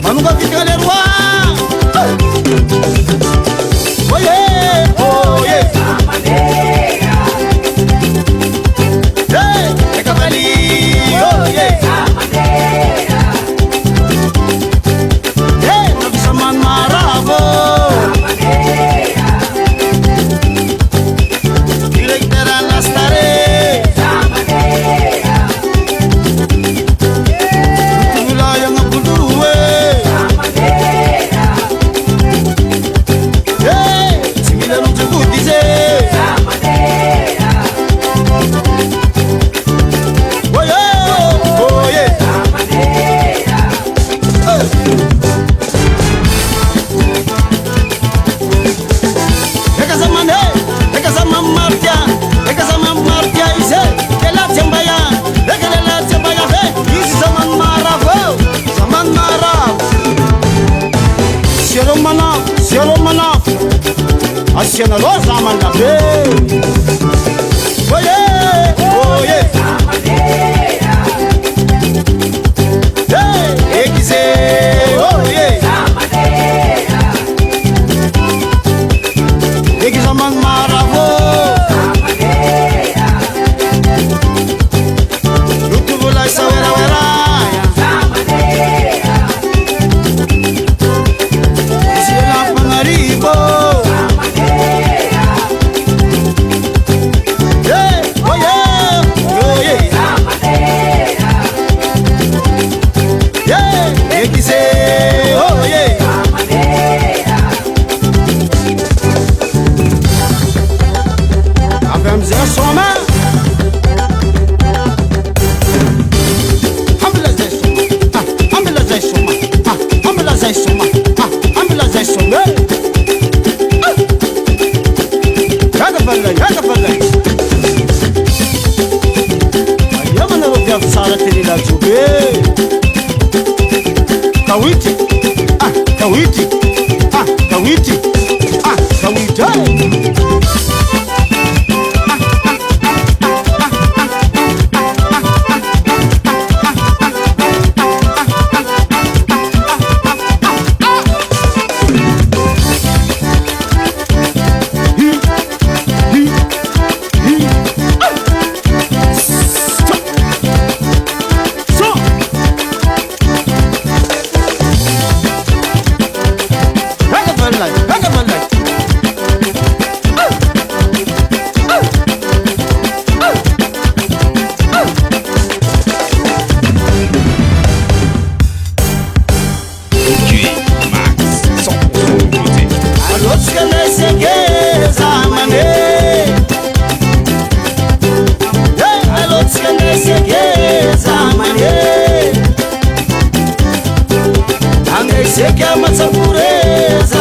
Manunga vita le roi. Oh yeah, oh yeah. Hey, e cavali, oh yeah. Hey, non sa man maravo. Direttera la stare. Asiana rosa mandabe. Oh yeah, oh yeah. Hey, ekize, oh yeah. Ekize man maravo. YouTube la sawera wera. Isiela panaribo. Kawiti, kawiti, kawiti, kawiti. Você que é uma pureza.